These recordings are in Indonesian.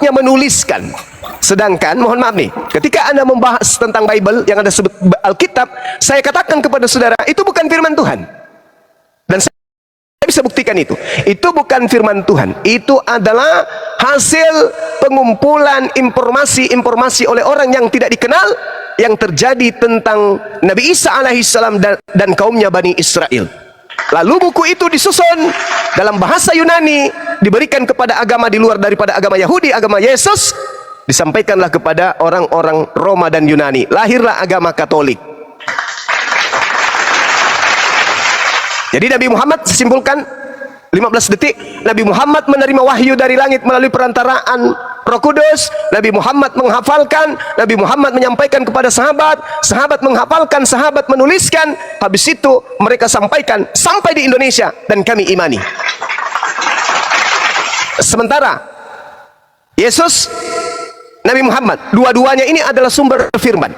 mulutnya menuliskan. Sedangkan, mohon maaf nih, ketika Anda membahas tentang Bible yang ada sebut Alkitab, saya katakan kepada saudara, itu bukan firman Tuhan. Dan saya bisa buktikan itu. Itu bukan firman Tuhan. Itu adalah hasil pengumpulan informasi-informasi oleh orang yang tidak dikenal, yang terjadi tentang Nabi Isa alaihissalam dan kaumnya Bani Israel. Lalu buku itu disusun dalam bahasa Yunani, diberikan kepada agama di luar daripada agama Yahudi, agama Yesus, disampaikanlah kepada orang-orang Roma dan Yunani. Lahirlah agama Katolik. Jadi Nabi Muhammad, simpulkan 15 detik, Nabi Muhammad menerima wahyu dari langit melalui perantaraan Roh Kudus. Nabi Muhammad menghafalkan, Nabi Muhammad menyampaikan kepada sahabat, sahabat menghafalkan, sahabat menuliskan, habis itu mereka sampaikan sampai di Indonesia dan kami imani. Sementara Yesus, Nabi Muhammad, dua-duanya ini adalah sumber firman.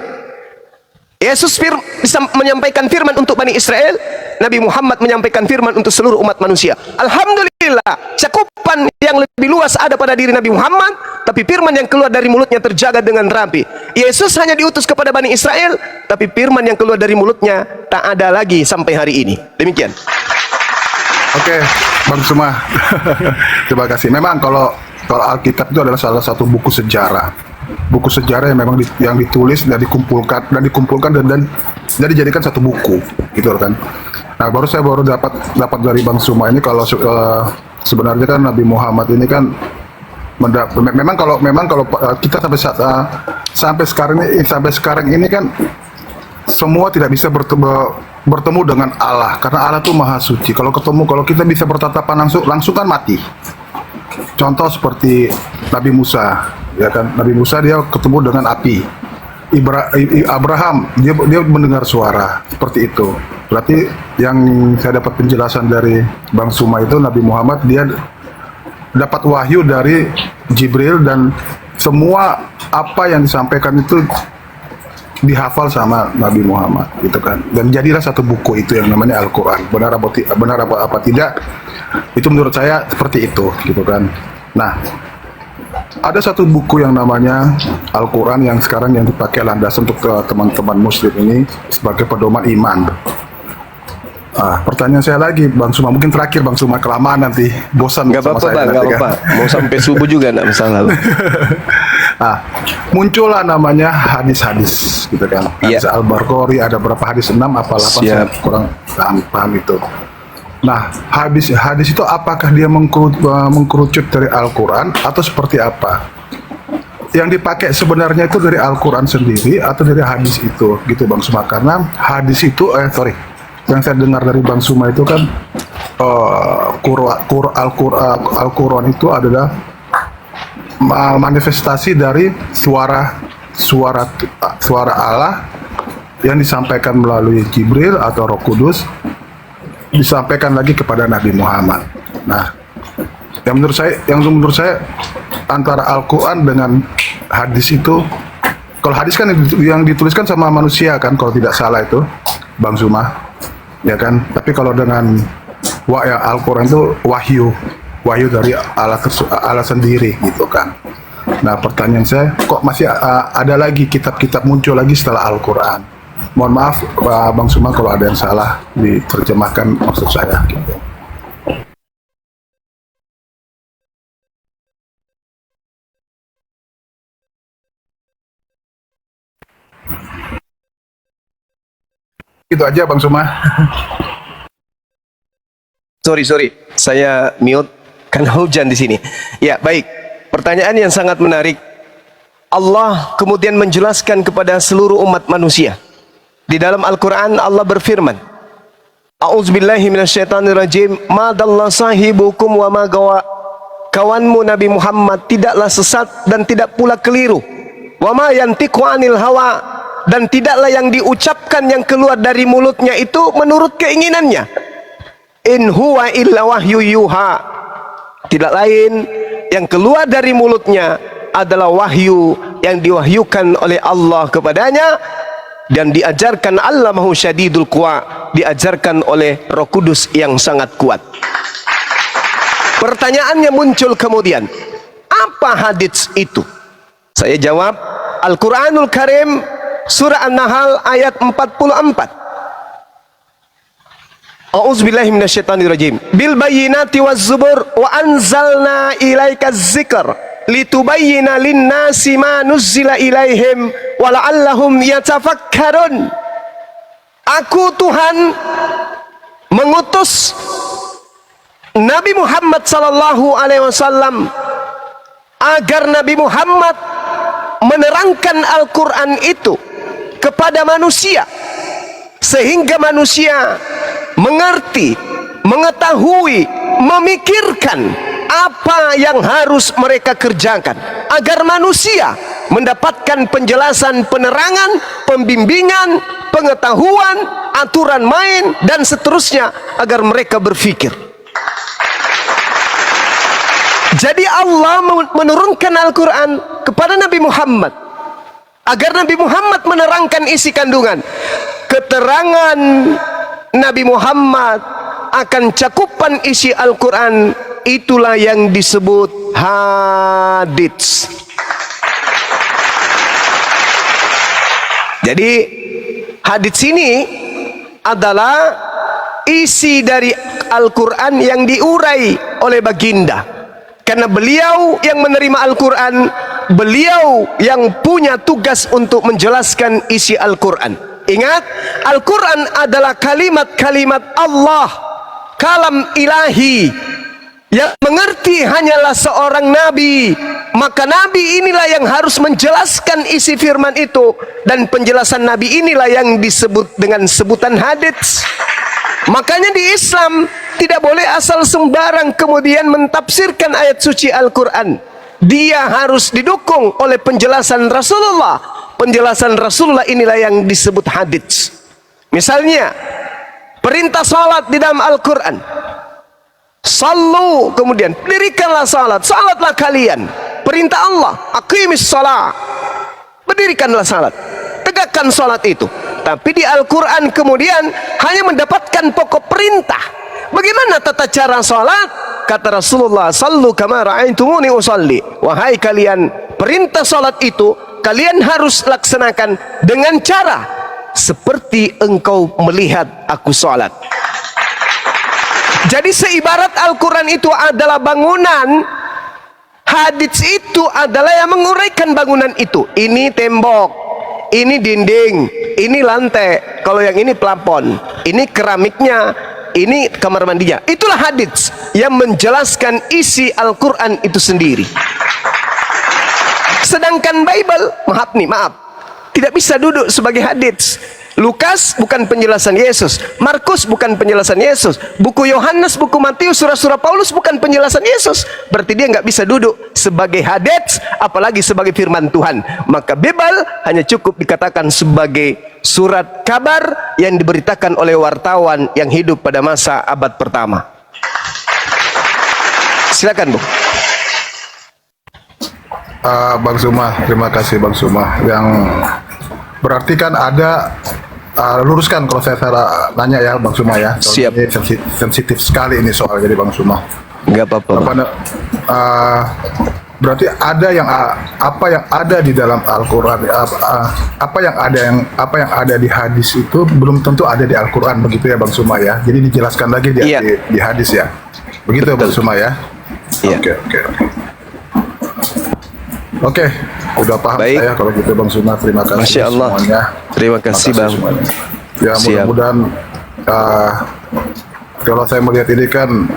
Yesus bisa menyampaikan firman untuk Bani Israel, Nabi Muhammad menyampaikan firman untuk seluruh umat manusia. Alhamdulillah, cakupan yang lebih luas ada pada diri Nabi Muhammad, tapi firman yang keluar dari mulutnya terjaga dengan rapi. Yesus hanya diutus kepada Bani Israel, tapi firman yang keluar dari mulutnya tak ada lagi sampai hari ini. Demikian. Oke, Bang Suma. Terima kasih. Memang kalau Alkitab itu adalah salah satu buku sejarah. Buku sejarah yang memang yang ditulis dan dikumpulkan dan dijadikan satu buku, gitu kan. Nah, saya baru dapat dari Bang Suma ini kalau sebenarnya kan Nabi Muhammad ini kan memang kalau kita sampai sekarang ini kan semua tidak bisa bertemu dengan Allah, karena Allah itu maha suci. Kalau kita bisa bertatapan langsung kan mati. Contoh seperti Nabi Musa, ya kan? Nabi Musa dia ketemu dengan api. Abraham dia mendengar suara seperti itu. Berarti yang saya dapat penjelasan dari Bang Suma itu, Nabi Muhammad dia dapat wahyu dari Jibril dan semua apa yang disampaikan itu dihafal sama Nabi Muhammad, gitu kan. Dan jadilah satu buku itu yang namanya Al-Quran. Benar apa tidak, itu menurut saya seperti itu, gitu kan. Nah, ada satu buku yang namanya Al-Quran yang sekarang yang dipakai landasan untuk teman-teman muslim ini sebagai pedoman iman. Pertanyaan saya lagi, Bang Suma, mungkin terakhir Bang Suma, kelamaan nanti bosan sama saya. Nggak apa-apa, mau sampai subuh juga nggak masalah. Muncullah namanya hadis-hadis, gitu kan. Hadis Al-Barqori, ada berapa hadis, 6 apa 8, saya kurang paham itu. Nah, hadis itu apakah dia mengkerucut dari Al-Quran atau seperti apa? Yang dipakai sebenarnya itu dari Al-Quran sendiri atau dari hadis itu, gitu Bang Suma. Karena hadis itu, yang saya dengar dari Bang Suma itu kan Al-Quran itu adalah manifestasi dari suara Allah yang disampaikan melalui Jibril atau Roh Kudus, disampaikan lagi kepada Nabi Muhammad. Nah, yang menurut saya antara Al-Quran dengan hadis itu, kalau hadis kan yang dituliskan sama manusia kan, kalau tidak salah itu Bang Suma, ya kan. Tapi kalau dengan Al-Quran itu wahyu dari Allah sendiri, gitu kan. Nah, pertanyaan saya, kok masih ada lagi kitab-kitab muncul lagi setelah Al-Quran? Mohon maaf Bang Suma kalau ada yang salah diterjemahkan maksud saya, gitu. Itu aja Bang Suma. Sorry, saya mute karena hujan di sini. Ya, baik. Pertanyaan yang sangat menarik. Allah kemudian menjelaskan kepada seluruh umat manusia. Di dalam Al-Quran Allah berfirman, A'udzubillahi minasyaitonirrajim, ma dalla sahibukum wa ma gawa. Kawanmu Nabi Muhammad tidaklah sesat dan tidak pula keliru. Wa ma yantiqu anil hawa, dan tidaklah yang diucapkan yang keluar dari mulutnya itu menurut keinginannya. In huwa illa wahyu yuha. Tidak lain yang keluar dari mulutnya adalah wahyu yang diwahyukan oleh Allah kepadanya, dan diajarkan allamahu syadidul quwa, diajarkan oleh Roh Kudus yang sangat kuat. Pertanyaannya muncul kemudian, Apa hadits itu? Saya jawab, Al-Quranul Karim surah An-Nahl ayat 44. A'udzubillahi minasyaitonirrajim. Bil bayyinati waz zubur wa anzalna ilaika dzikr litubayyana lin-nasi ma nuzzila ilaihim wa la'allahum yatafakkarun. Aku Tuhan mengutus Nabi Muhammad sallallahu alaihi wasallam agar Nabi Muhammad menerangkan Al-Quran itu kepada manusia sehingga manusia mengerti, mengetahui, memikirkan apa yang harus mereka kerjakan agar manusia mendapatkan penjelasan, penerangan, pembimbingan, pengetahuan, aturan main dan seterusnya agar mereka berpikir. Jadi Allah menurunkan Al-Quran kepada Nabi Muhammad agar Nabi Muhammad menerangkan isi kandungan. Keterangan Nabi Muhammad akan cakupan isi Al-Quran, itulah yang disebut hadits. Jadi hadits ini adalah isi dari Al-Quran yang diurai oleh baginda. Karena beliau yang menerima Al-Quran, beliau yang punya tugas untuk menjelaskan isi Al-Quran. Ingat, Al-Quran adalah kalimat-kalimat Allah, kalam ilahi. Yang mengerti hanyalah seorang nabi. Maka nabi inilah yang harus menjelaskan isi firman itu. Dan penjelasan nabi inilah yang disebut dengan sebutan hadits. Makanya di Islam tidak boleh asal sembarang kemudian mentafsirkan ayat suci Al-Quran. Dia harus didukung oleh penjelasan Rasulullah. Penjelasan Rasulullah inilah yang disebut hadits. Misalnya perintah salat di dalam Al-Quran. Sallu, kemudian dirikanlah salat, salatlah kalian. Perintah Allah, aqimis salat, berdirikanlah salat, tegakkan salat itu. Tapi di Al-Quran kemudian hanya mendapatkan pokok perintah. Bagaimana tata cara salat? Kata Rasulullah, sallu kama ra'aitumuni usalli. Wahai kalian, perintah salat itu kalian harus laksanakan dengan cara seperti engkau melihat aku salat. Jadi seibarat Al-Quran itu adalah bangunan, hadits itu adalah yang menguraikan bangunan itu. Ini tembok, ini dinding, ini lantai, kalau yang ini plafon, ini keramiknya, ini kamar mandinya. Itulah hadits yang menjelaskan isi Al-Quran itu sendiri. Sedangkan Bible, maaf, tidak bisa duduk sebagai hadits. Lukas bukan penjelasan Yesus, Markus bukan penjelasan Yesus, buku Yohanes, buku Matius, surah-surah Paulus bukan penjelasan Yesus. Berarti dia nggak bisa duduk sebagai hadits, apalagi sebagai firman Tuhan. Maka Bible hanya cukup dikatakan sebagai surat kabar yang diberitakan oleh wartawan yang hidup pada masa abad pertama. Silakan, Bu. Bang Suma, terima kasih Bang Suma. Yang berarti kan ada luruskan kalau saya salah nanya ya Bang Suma ya. Siap. Ini sensitif sekali ini soal jadi Bang Suma. Enggak apa-apa. Berarti ada yang apa yang ada di dalam Al-Quran, apa yang ada di hadis itu belum tentu ada di Al-Quran, begitu ya Bang Suma ya. Jadi dijelaskan lagi di hadis ya. Begitu. Betul. Bang Suma ya. Iya. Oke, udah paham. Baik. Saya kalau gitu Bang Suma, terima kasih. Masya Allah. Semuanya. Terima kasih Bang. Semuanya. Ya, mudah-mudahan kalau saya melihat ini kan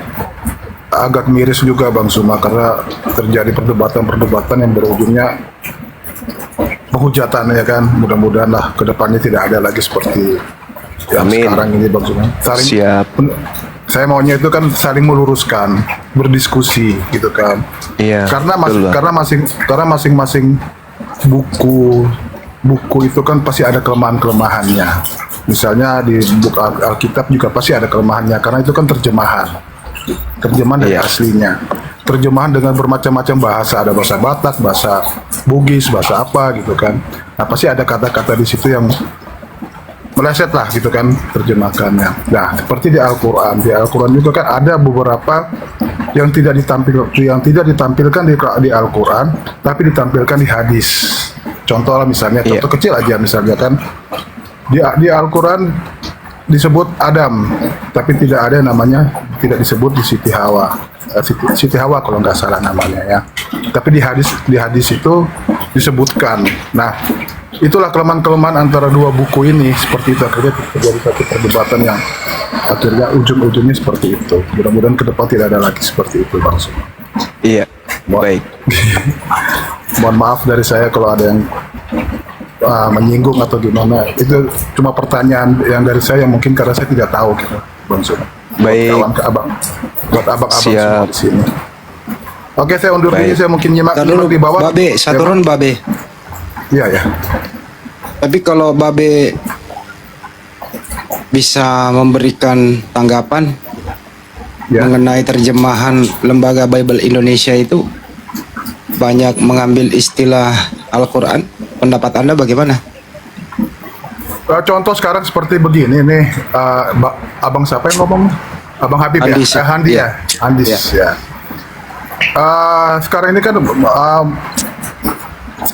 agak miris juga Bang Suma, karena terjadi perdebatan yang berujungnya penghujatan ya kan. Mudah-mudahan lah kedepannya tidak ada lagi seperti yang sekarang ini Bang Suma. Siap. Saya maunya itu kan saling meluruskan, berdiskusi gitu kan. Iya. Karena masing-masing buku itu kan pasti ada kelemahan-kelemahannya. Misalnya di buku Alkitab juga pasti ada kelemahannya, karena itu kan terjemahan dari aslinya. Terjemahan dengan bermacam-macam bahasa, ada bahasa Batak, bahasa Bugis, bahasa apa gitu kan. Nah pasti ada kata-kata di situ yang meleset lah gitu kan terjemahkannya. Nah, seperti di Al-Qur'an. Di Al-Qur'an juga kan ada beberapa yang tidak ditampilkan di Al-Qur'an, tapi ditampilkan di hadis. Contoh lah misalnya, contoh kecil aja misalnya kan di Al-Qur'an disebut Adam, tapi tidak ada namanya, tidak disebut di Siti Hawa. Siti Hawa kalau nggak salah namanya ya. Tapi di hadis itu disebutkan. Nah, itulah kelemahan-kelemahan antara dua buku ini, seperti itu akhirnya terjadi satu perdebatan yang akhirnya ujung-ujungnya seperti itu. Mudah-mudahan ke depan tidak ada lagi seperti itu, Bang Suma. Iya. Baik. Mohon maaf dari saya kalau ada yang menyinggung atau gimana. Itu cuma pertanyaan yang dari saya yang mungkin karena saya tidak tahu gitu, Bang Suma. Baik. Buat abang-abang semua di sini. Oke, saya undur diri, saya mungkin nyimak dulu di bawah. Babe, satu turun Babe. Iya ya. Tapi kalau Babe bisa memberikan tanggapan Ya. mengenai terjemahan Lembaga Bible Indonesia itu banyak mengambil istilah Al-Quran, pendapat Anda bagaimana? Contoh sekarang seperti begini nih, abang siapa yang ngomong? Abang Habib Andis. ya? Handi ya? Andis ya. Sekarang ini kan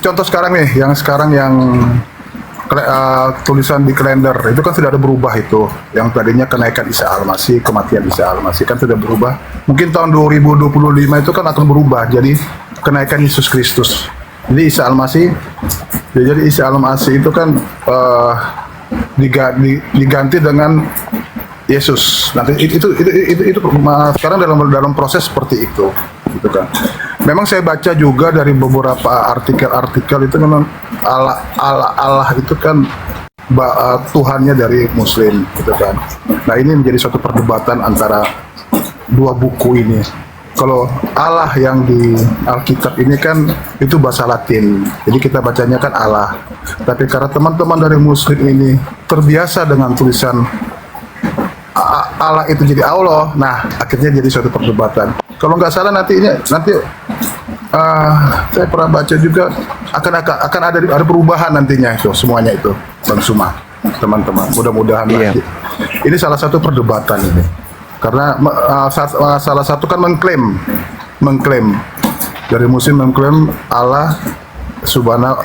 contoh sekarang nih, yang tulisan di kalender itu kan sudah ada berubah itu. Yang tadinya kenaikan Isa Al-Masih, kematian Isa Al-Masih kan sudah berubah. Mungkin tahun 2025 itu kan akan berubah jadi kenaikan Yesus Kristus. Jadi Isa Al-Masih, itu kan diganti dengan Yesus. Nanti itu sekarang dalam proses seperti itu, gitu kan. Memang saya baca juga dari beberapa artikel itu memang Allah itu kan Tuhannya dari Muslim, gitu kan. Nah, ini menjadi suatu perdebatan antara dua buku ini. Kalau Allah yang di Alkitab ini kan itu bahasa Latin, jadi kita bacanya kan Allah. Tapi karena teman-teman dari Muslim ini terbiasa dengan tulisan Allah itu jadi Allah, nah akhirnya jadi suatu perdebatan. Kalau nggak salah nanti saya pernah baca juga akan ada perubahan nantinya itu semuanya itu, Bang Suma, teman-teman. Mudah-mudahan nanti. Ini salah satu perdebatan ini. Karena salah satu kan mengklaim dari Muslim mengklaim Allah subhanahu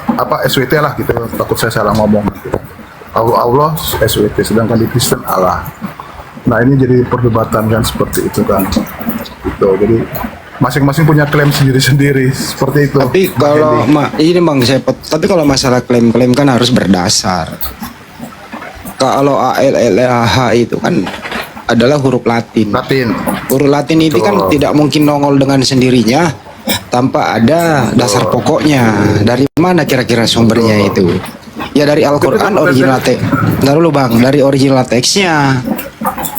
SWT lah gitu, takut saya salah ngomong gitu. Allah SWT, sedangkan di Kristen Allah. Nah, ini jadi perdebatan kan seperti itu kan. Gitu. Jadi masing-masing punya klaim sendiri-sendiri seperti itu. Tapi kalau tapi kalau masalah klaim-klaim kan harus berdasar. Kalau ALLAH itu kan adalah huruf Latin. Huruf Latin itu kan tidak mungkin nongol dengan sendirinya tanpa ada dasar pokoknya. Dari mana kira-kira sumbernya itu? Ya dari Al-Quran original teks. Ntar dulu Bang, dari original teksnya.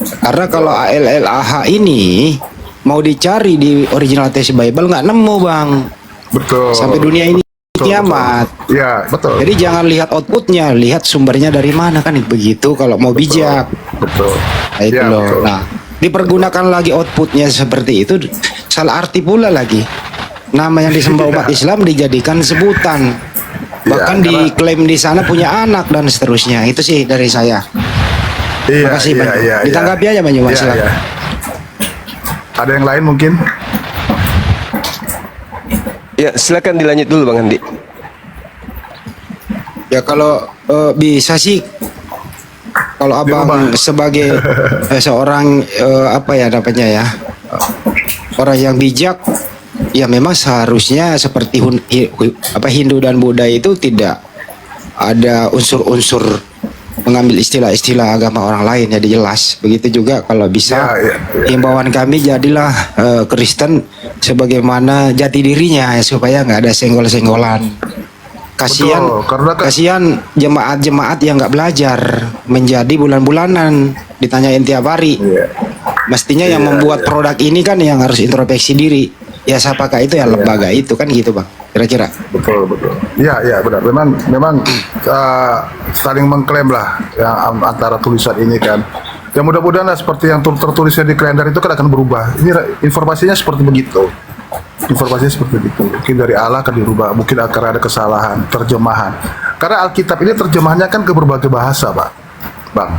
Karena kalau ALLAH ini mau dicari di original teks Bible nggak nemu Bang. Betul. Sampai dunia ini kiamat. Iya, betul. Jadi jangan lihat outputnya, lihat sumbernya dari mana kan begitu kalau mau bijak. Betul. Nah, itu loh. Betul. Nah, dipergunakan lagi outputnya seperti itu, salah arti pula lagi. Nama yang disembah umat Islam dijadikan sebutan. Bahkan diklaim di sana punya anak dan seterusnya. Itu sih dari saya. Terima kasih Bang. Ditanggapi aja Bang Yuma, silakan. Ada yang lain mungkin? Ya, silakan dilanjut dulu Bang Andi. Ya kalau bisa sih, kalau abang sebagai seorang orang yang bijak, ya memang seharusnya seperti Hindu dan Buddha itu tidak ada unsur-unsur mengambil istilah-istilah agama orang lain, jadi jelas. Begitu juga kalau bisa himbauan kami jadilah Kristen sebagaimana jati dirinya ya, supaya nggak ada senggol-senggolan. Kasihan jemaat-jemaat yang nggak belajar menjadi bulan-bulanan ditanyain tiap hari. Mestinya yang membuat produk ini kan yang harus introspeksi diri. Ya siapakah itu ya lembaga itu kan gitu Bang. Kira-kira. Betul. Iya benar. Memang saling mengklaim lah ya, antara tulisan ini kan. Ya mudah-mudahan lah seperti yang tertulisnya di kalender itu kan akan berubah. Ini informasinya seperti begitu. Mungkin dari Allah akan dirubah, mungkin akan ada kesalahan terjemahan. Karena Alkitab ini terjemahannya kan ke berbagai bahasa, Pak. Bang.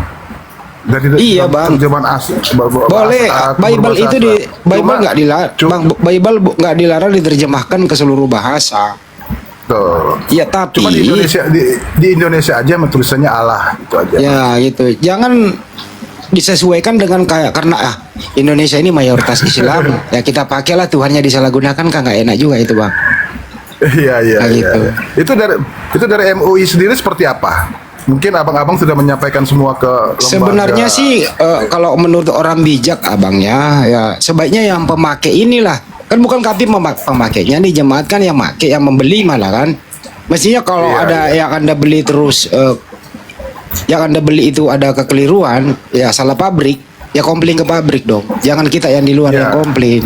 Dari Iya, Bang. terjemahan asli. Boleh, Bible itu di Bible nggak dilarang, cuma- Bang. Bible nggak dilarang diterjemahkan ke seluruh bahasa. Tuh. Ya tapi Cuma di Indonesia aja tulisannya Allah itu aja. ya gitu. Jangan disesuaikan dengan kayak karena Indonesia ini mayoritas Islam. Ya kita pakailah Tuhannya disalahgunakan kan nggak enak juga itu, Bang. Iya iya Nah, iya. gitu. Itu dari MUI sendiri seperti apa? Mungkin abang-abang sudah menyampaikan semua ke lembaga. Sebenarnya sih kalau menurut orang bijak abangnya ya sebaiknya yang pemakai inilah kan bukan kami pemakainya nih jemaat kan yang pakai yang membeli malah kan mestinya kalau Iya, ada yang anda beli terus yang anda beli itu ada kekeliruan ya salah pabrik ya komplain ke pabrik dong jangan kita yang di luar Iya. yang komplain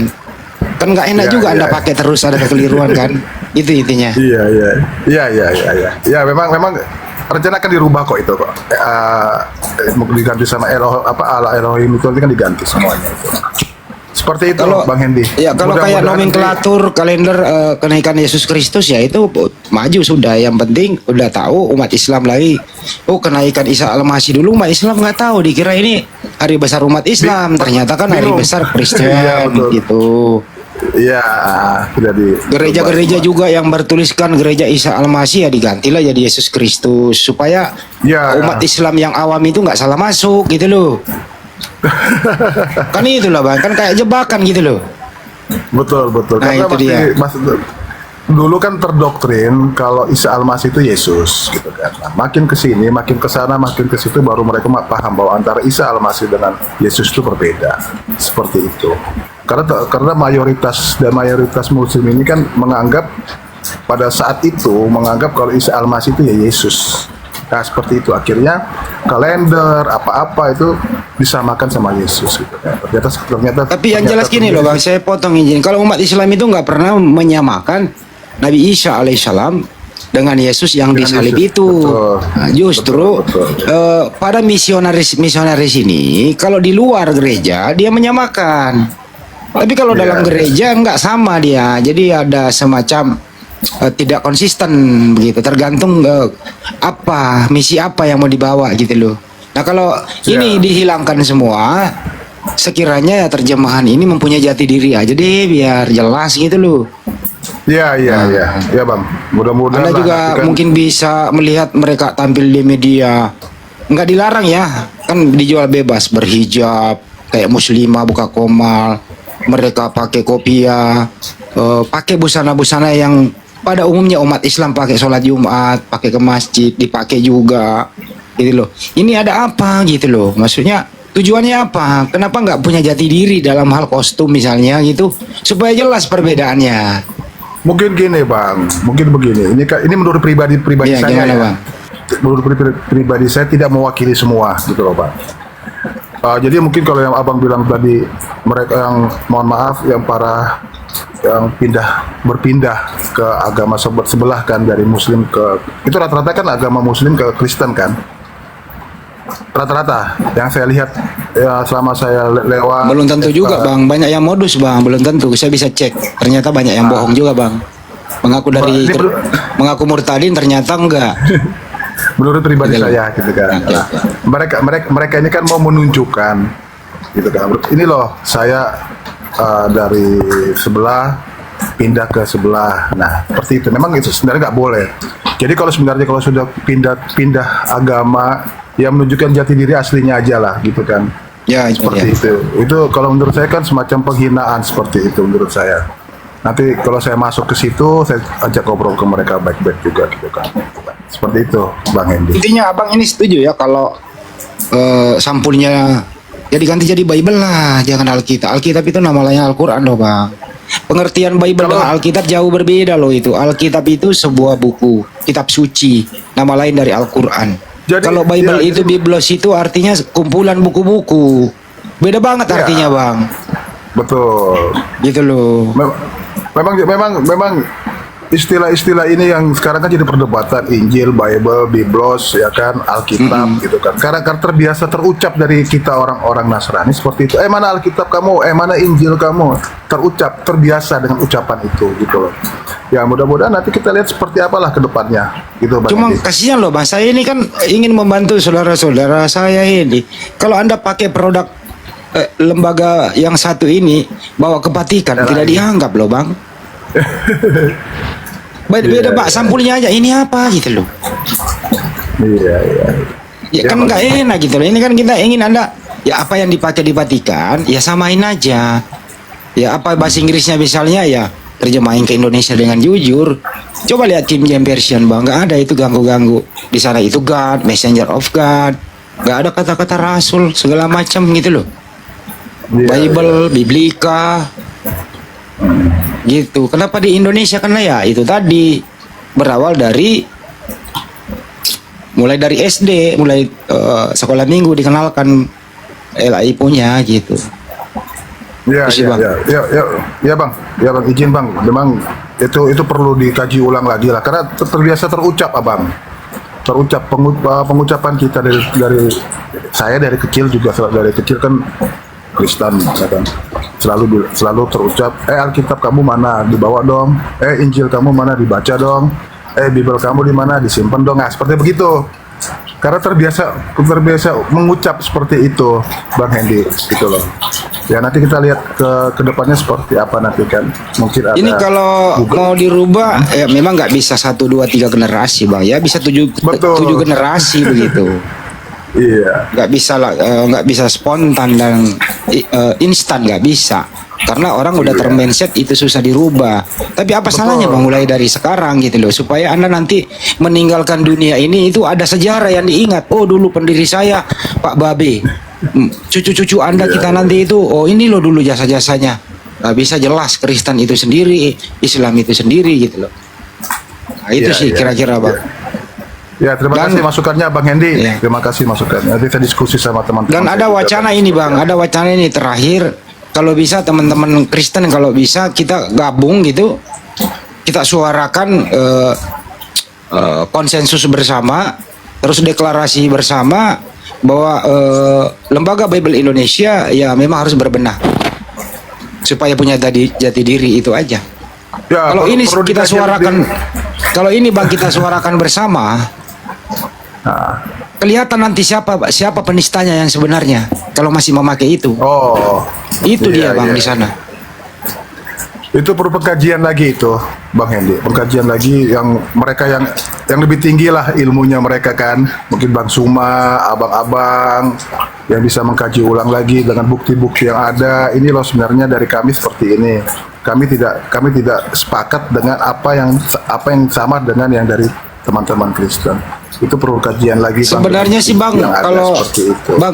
kan nggak enak Iya, juga anda iya. pakai terus ada kekeliruan kan itu intinya. Iya iya iya iya iya iya. Ya memang rencana akan dirubah kok itu kok. Mau diganti sama Allah Elohim itu nanti kan diganti semuanya itu. Seperti itu Kalau Bang Hendy. ya kalau kayak Mudah-mudahan nomenklatur kalender kenaikan Yesus Kristus ya itu maju sudah. Yang penting udah tahu umat Islam lagi. Oh kenaikan Isa Al-Masih dulu umat Islam nggak tahu dikira ini hari besar umat Islam. Ternyata kan hari bingung. besar Kristen Iya, betul. gitu. Iya, sudah di Gereja-gereja juga yang bertuliskan gereja Isa Al-Masih ya digantilah jadi Yesus Kristus supaya Ya. umat Islam yang awam itu nggak salah masuk gitu loh. Kan itulah Bang, kan kayak jebakan gitu loh. Betul betul. Nah, Karena itu dia. dulu kan terdoktrin kalau Isa Al-Masih itu Yesus gitu kan. Nah, makin ke sini, makin ke sana, makin ke situ baru mereka paham bahwa antara Isa Al-Masih dengan Yesus itu berbeda. Seperti itu. Karena mayoritas muslim ini kan menganggap pada saat itu menganggap kalau Isa Al-Masih itu ya Yesus. Nah, seperti itu akhirnya kalender apa-apa itu disamakan sama Yesus gitu kan. Ternyata Tapi yang jelas gini loh Bang, saya potong izin. Kalau umat Islam itu nggak pernah menyamakan Nabi Isa alaihissalam dengan Yesus yang Dengan disalib Yesus, itu. betul. Nah, justru Betul. pada misionaris ini kalau di luar gereja dia menyamakan. Tapi kalau Iya, dalam iya. gereja nggak sama dia. Jadi ada semacam tidak konsisten begitu. Tergantung misi apa yang mau dibawa gitu loh. Nah kalau ini dihilangkan semua, sekiranya ya terjemahan ini mempunyai jati diri aja deh biar jelas gitu loh. Iya ya Bang. Mudah-mudahan Anda lah, juga nanti kan- mungkin bisa melihat mereka tampil di media. Nggak dilarang ya, kan dijual bebas berhijab, kayak muslimah buka komal, mereka pakai kopiah, pakai busana-busana yang pada umumnya umat Islam pakai sholat Jumat, pakai ke masjid, dipakai juga, gitu loh. Ini ada apa gitu loh? Maksudnya tujuannya apa? Kenapa nggak punya jati diri dalam hal kostum misalnya gitu, supaya jelas perbedaannya. Mungkin gini Bang, mungkin begini. Ini menurut pribadi Iya, saya gimana, ya. Bang? Menurut pribadi saya tidak mewakili semua gitu loh Bang. Jadi mungkin kalau yang abang bilang tadi mereka yang mohon maaf yang yang berpindah ke agama sebelah kan dari Muslim ke itu rata-rata kan agama Muslim ke Kristen kan. Rata-rata yang saya lihat ya selama saya lewat. Belum tentu juga Bang, banyak yang modus Bang, belum tentu. Saya bisa cek, ternyata banyak yang bohong juga Bang. Mengaku Ini mengaku murtadin ternyata enggak. Menurut pribadi Betul. saya gitu kan. Oke, Nah, mereka ini kan mau menunjukkan gitu kan. Ini loh saya dari sebelah pindah ke sebelah. Nah, seperti itu. Memang itu sebenarnya nggak boleh. Jadi kalau sudah pindah agama yang menunjukkan jati diri aslinya aja lah gitu kan. Ya, Seperti itu. Itu kalau menurut saya kan semacam penghinaan seperti itu menurut saya. Nanti kalau saya masuk ke situ, saya ajak ngobrol ke mereka baik-baik juga gitu kan. Seperti itu, Bang Hendy. Intinya Abang ini setuju ya kalau sampulnya ya diganti jadi Bible lah, jangan Alkitab. Alkitab itu nama lainnya Al-Qur'an loh, Bang. Pengertian Bible dengan Alkitab jauh berbeda loh itu. Alkitab itu sebuah buku, kitab suci, nama lain dari Al-Qur'an. Jadi, Kalau Bible ya, itu Biblos itu artinya kumpulan buku-buku. Beda banget Ya. artinya, Bang. Betul. Gitu loh. Memang istilah-istilah ini yang sekarang kan jadi perdebatan, Injil, Bible, Biblos, ya kan, Alkitab gitu kan. Karena terbiasa terucap dari kita orang-orang Nasrani seperti itu. Mana Alkitab kamu? Mana Injil kamu? Terucap, terbiasa dengan ucapan itu gitu loh. Ya mudah-mudahan nanti kita lihat seperti apalah ke depannya gitu Bang. Cuma Edi. kasihan loh Bang, saya ini kan ingin membantu saudara-saudara saya ini. Kalau Anda pakai produk lembaga yang satu ini bawa ke Vatikan, tidak dianggap loh Bang. Beda Pak, sampulnya aja ini apa gitu loh. Iya. Ya kan nggak enak gitu loh. Ini kan kita ingin Anda ya apa yang dipakai di Vatikan ya samain aja. Ya apa bahasa Inggrisnya misalnya ya terjemahin ke Indonesia dengan jujur. Coba lihat King James Version Bang, nggak ada itu ganggu-ganggu. Di sana itu God, Messenger of God. Nggak ada kata-kata rasul segala macam gitu loh. Bible, Biblika. Gitu. Kenapa di Indonesia? Karena ya itu tadi berawal dari mulai dari SD, mulai sekolah minggu dikenalkan LAI punya gitu. Ya, Terus, Bang. ya bang, izin bang, memang itu perlu dikaji ulang lagi lah, karena terbiasa terucap abang, pengucapan kita dari saya dari kecil juga, dari kecil kan Kristen, ya kan, selalu terucap, Alkitab kamu mana, dibawa dong, Injil kamu mana, dibaca dong, Bible kamu di mana, disimpan dong, nah seperti begitu. Karena terbiasa mengucap seperti itu, Bang Hendy, gitu loh. Ya nanti kita lihat ke depannya seperti apa nanti kan. Mungkin ada. Ini kalau mau dirubah, ya memang nggak bisa 1, 2, 3 generasi, Bang. Ya bisa 7 generasi begitu. Iya. Nggak bisa spontan dan instan, nggak bisa. Karena orang udah termindset itu susah dirubah. Tapi apa salahnya Bang mulai dari sekarang gitu loh, supaya Anda nanti meninggalkan dunia ini itu ada sejarah yang diingat. Oh dulu pendiri saya Pak Babe, cucu-cucu Anda kita nanti itu, oh ini loh dulu jasa-jasanya. Bisa jelas Kristen itu sendiri, Islam itu sendiri gitu loh. Nah, itu sih kira-kira Bang. Ya terima kasih masukannya Bang Hendy. Terima kasih masukannya. Nanti kita diskusi sama teman-teman. Dan ada wacana ini Bang, ada wacana ini terakhir. Kalau bisa teman-teman Kristen, kalau bisa kita gabung gitu, kita suarakan konsensus bersama, terus deklarasi bersama bahwa lembaga Bible Indonesia ya memang harus berbenah supaya punya jati diri, itu aja. Ya, kalau ini kita suarakan, kalau ini Bang kita suarakan bersama, kelihatan nanti siapa penistanya yang sebenarnya kalau masih memakai itu. Itu dia Bang di sana. Itu perlu pengkajian lagi itu Bang Hendy, pengkajian lagi yang mereka yang lebih tinggi lah ilmunya mereka kan, mungkin Bang Suma, abang-abang yang bisa mengkaji ulang lagi dengan bukti-bukti yang ada. Ini loh sebenarnya dari kami seperti ini. Kami tidak sepakat dengan apa yang sama dengan yang dari teman-teman Kristen. Itu perlu kajian lagi Bang. Sebenarnya sih Bang,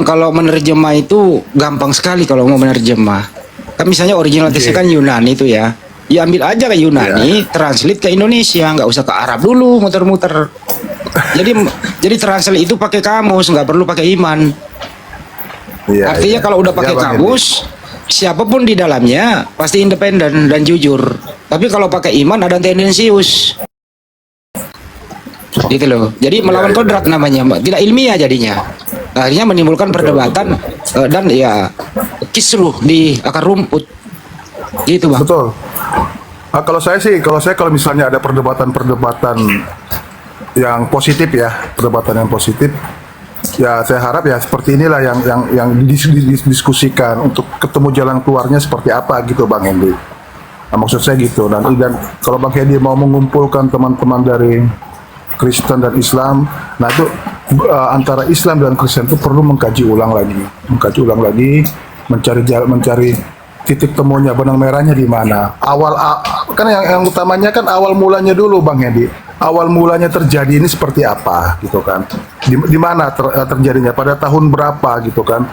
kalau menerjemah itu gampang sekali kalau mau menerjemah. Kan misalnya original teksnya kan Yunani itu ya. Ya ambil aja ke Yunani, translate ke Indonesia, nggak usah ke Arab dulu muter-muter. Jadi translate itu pakai kamus, nggak perlu pakai iman. Artinya kalau udah pakai kamus, siapapun di dalamnya pasti independen dan jujur. Tapi kalau pakai iman ada tendensius. Gitu loh. Jadi melawan kodrat namanya, tidak ilmiah jadinya. Akhirnya menimbulkan perdebatan dan ya kisruh di akar rumput. Gitu Bang. Betul. Kalau misalnya ada perdebatan yang positif ya, ya saya harap ya seperti inilah yang didiskusikan untuk ketemu jalan keluarnya seperti apa gitu Bang Hendy. Nah, maksud saya gitu. Dan kalau Bang Hendy mau mengumpulkan teman-teman dari Kristen dan Islam, nah itu antara Islam dan Kristen itu perlu mengkaji ulang lagi, mencari titik temunya, benang merahnya di mana. Kan yang utamanya kan awal mulanya dulu Bang Hendy. Awal mulanya terjadi ini seperti apa gitu kan? Di mana terjadinya? Pada tahun berapa gitu kan?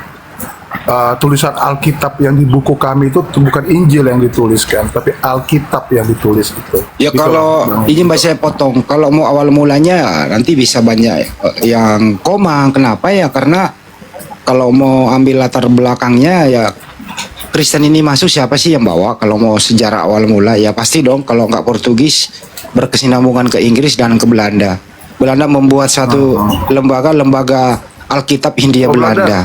Tulisan Alkitab yang di buku kami itu bukan Injil yang dituliskan, tapi Alkitab yang ditulis itu. Ya gitu, kalau izin saya potong, kalau mau awal mulanya nanti bisa banyak yang koma. Kenapa ya? Karena kalau mau ambil latar belakangnya ya Kristen ini masuk, siapa sih yang bawa? Kalau mau sejarah awal mula ya pasti dong, kalau nggak Portugis berkesinambungan ke Inggris dan ke Belanda. Belanda membuat satu lembaga Alkitab Hindia Belanda.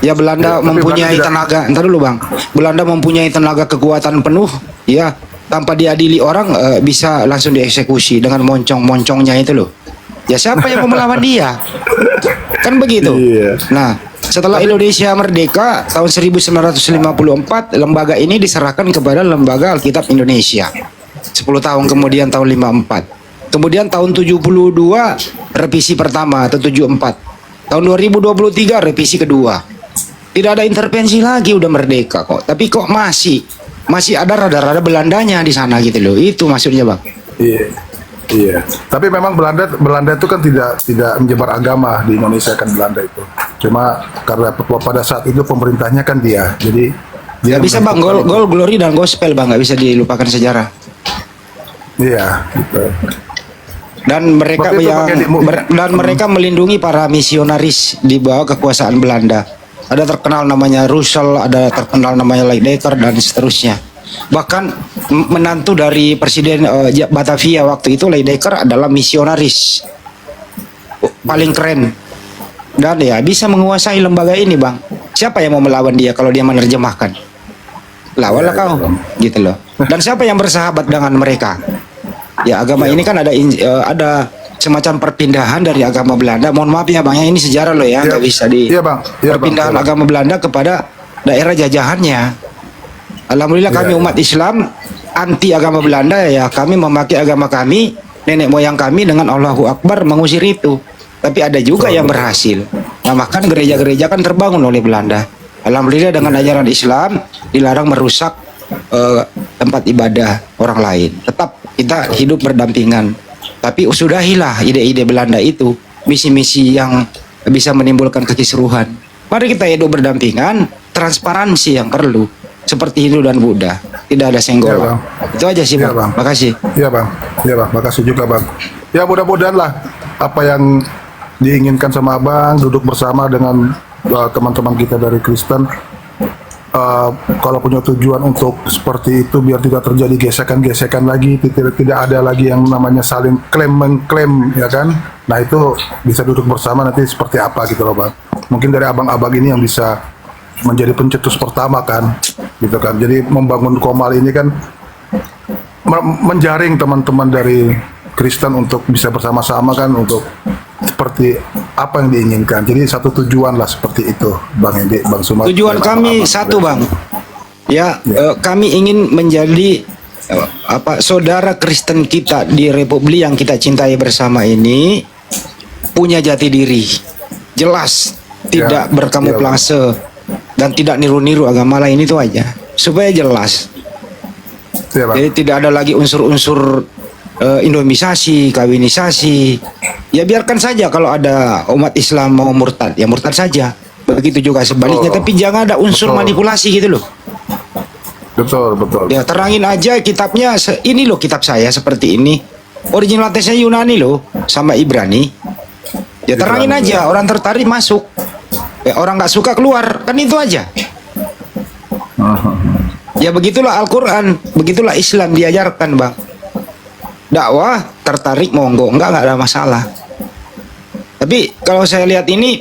Ya Belanda Ya, tapi mempunyai Belanda tenaga, entar dulu Bang. Belanda mempunyai tenaga kekuatan penuh, ya tanpa diadili orang bisa langsung dieksekusi dengan moncong-moncongnya itu loh. Ya siapa yang mau melawan dia? Kan begitu. Iya. Nah, setelah Indonesia merdeka tahun 1954, lembaga ini diserahkan kepada Lembaga Alkitab Indonesia. 10 tahun kemudian tahun 54. Kemudian tahun 72 revisi pertama atau 74. Tahun 2023 revisi kedua. Tidak ada intervensi lagi, udah merdeka kok. Tapi kok masih ada rada-rada Belandanya di sana gitu loh. Itu maksudnya, Bang. Iya. Iya. Tapi memang Belanda itu kan tidak menyebar agama di Indonesia kan Belanda itu. Cuma karena pada saat itu pemerintahnya kan dia. Jadi dia Gak bisa Bang, gol glory dan gospel Bang, nggak bisa dilupakan sejarah. Iya, gitu. Dan mereka Waktu itu yang pakai mereka melindungi para misionaris di bawah kekuasaan Belanda. Ada terkenal namanya Russell, ada terkenal namanya Leidecker dan seterusnya. Bahkan menantu dari Presiden Batavia waktu itu, Leidecker, adalah misionaris paling keren. Dan ya bisa menguasai lembaga ini Bang. Siapa yang mau melawan dia kalau dia menerjemahkan? Lawanlah kau, gitu loh. Dan siapa yang bersahabat dengan mereka? Ya agama ini kan ada semacam perpindahan dari agama Belanda. Mohon maaf ya Bang, ya ini sejarah loh ya, nggak bisa di Bang. Iya, perpindahan Bang. agama Belanda kepada daerah jajahannya. Alhamdulillah kami umat Islam anti agama Belanda, ya kami memakai agama kami, nenek moyang kami dengan Allahu Akbar mengusir itu. Tapi ada juga yang berhasil. Nah, bahkan gereja-gereja kan terbangun oleh Belanda. Alhamdulillah dengan ajaran Islam dilarang merusak tempat ibadah orang lain. Tetap kita hidup berdampingan. Tapi sudahilah ide-ide Belanda itu, misi-misi yang bisa menimbulkan kekisruhan. Mari kita hidup berdampingan, transparansi yang perlu. Seperti Hindu dan Buddha, tidak ada senggol. Itu aja sih Bang. Makasih. Iya Bang. Iya Bang. Makasih juga Bang. Ya mudah-mudahan lah apa yang diinginkan sama Abang, duduk bersama dengan teman-teman kita dari Kristen. Kalau punya tujuan untuk seperti itu, biar tidak terjadi gesekan-gesekan lagi, tidak ada lagi yang namanya saling klaim mengklaim, ya kan? Nah itu bisa duduk bersama nanti seperti apa gitu loh Bang. Mungkin dari abang-abang ini yang bisa menjadi pencetus pertama kan, gitu kan. Jadi membangun Komal ini kan menjaring teman-teman dari Kristen untuk bisa bersama-sama kan, untuk seperti apa yang diinginkan. Jadi satu tujuan lah seperti itu, Bang Edi, Bang Sumat. Tujuan kami satu Bang, ya, kami ingin menjadi saudara Kristen kita di Republik yang kita cintai bersama ini punya jati diri, jelas, tidak berkamuflase dan tidak niru-niru agama lain, itu aja supaya jelas. Jadi tidak ada lagi unsur-unsur Indomisasi, kawinisasi. Ya biarkan saja kalau ada umat Islam mau murtad, ya murtad saja. Begitu juga sebaliknya, tapi jangan ada unsur manipulasi gitu loh. Betul. Ya terangin aja kitabnya, ini loh kitab saya seperti ini. Original tesnya Yunani loh, sama Ibrani. Ya terangin aja, orang tertarik masuk. Orang nggak suka keluar, kan itu aja. Ya begitulah Al-Quran, begitulah Islam diajarkan Bang. Dakwah tertarik monggo, enggak ada masalah. Tapi kalau saya lihat ini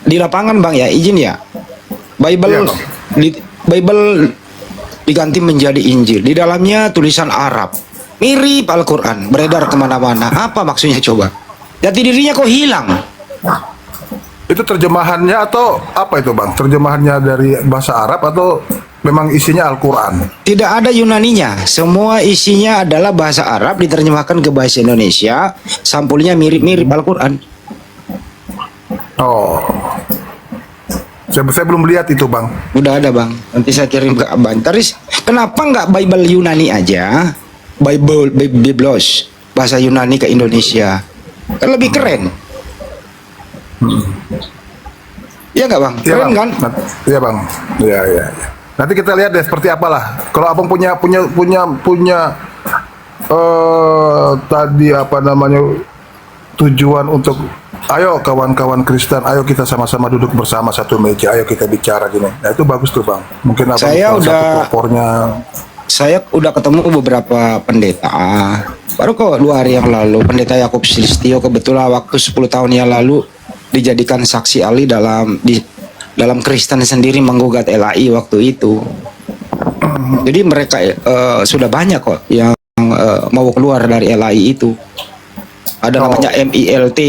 di lapangan Bang ya, izin ya, Bible diganti menjadi Injil, di dalamnya tulisan Arab, mirip Al-Quran, beredar kemana-mana. Apa maksudnya coba? Jati dirinya kok hilang? Itu terjemahannya atau apa itu Bang? Terjemahannya dari bahasa Arab atau memang isinya Al-Quran? Tidak ada Yunaninya, semua isinya adalah bahasa Arab diterjemahkan ke bahasa Indonesia, sampulnya mirip-mirip Al-Quran. Oh, saya belum lihat itu Bang. Udah ada Bang, nanti saya kirim ke Abang. Terus kenapa nggak Bible Yunani aja, Biblos bahasa Yunani ke Indonesia, kan lebih keren. Iya nggak Bang? Keren kan? Iya Bang. Iya. Nanti kita lihat deh seperti apalah. Kalau Abang punya tadi apa namanya tujuan untuk ayo kawan-kawan Kristen, ayo kita sama-sama duduk bersama satu meja, ayo kita bicara gini. Nah itu bagus tuh bang. Mungkin abang Saya salah satu udah- pelopornya. Saya udah ketemu beberapa pendeta. Baru kok 2 hari yang lalu pendeta Yakub Silistio kebetulan waktu 10 tahun yang lalu dijadikan saksi ahli dalam Kristen sendiri menggugat LAI waktu itu. Jadi mereka sudah banyak kok yang mau keluar dari LAI itu. Ada namanya MILT.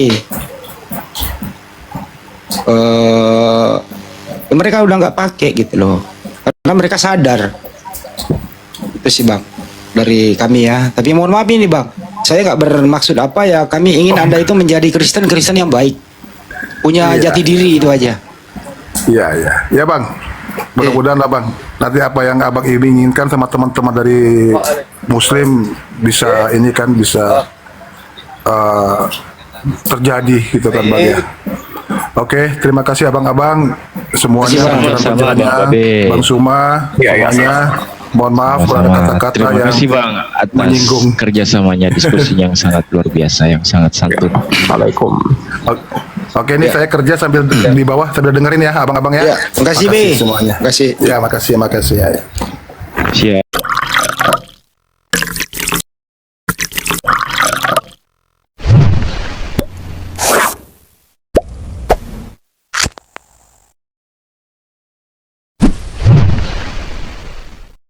Mereka udah nggak pakai gitu loh, karena mereka sadar. Itu sih bang dari kami ya. Tapi mohon maaf ini bang, saya nggak bermaksud apa ya. Kami ingin Anda itu menjadi Kristen yang baik, punya Iya. jati diri itu aja. Iya, iya. Ya bang, mudah-mudahan lah bang. Nanti apa yang abang inginkan sama teman-teman dari Muslim bisa ini kan bisa terjadi gitu kan bang ya. Oke, terima kasih abang-abang semuanya Terima kasih, Bang. dalam Sama-sama, perjalanan. Bang Babe. Bang Suma, semuanya. Mohon maaf kalau ada Sama-sama. kata-kata Terima yang kasih Bang atas menyinggung. kerjasamanya, diskusinya yang sangat luar biasa, yang sangat santun. Waalaikum. Oke, ini saya kerja sambil di bawah sambil dengerin ya abang-abang ya. Ya, makasih, Be. semuanya. Makasih. Ya, makasih ya. Siap.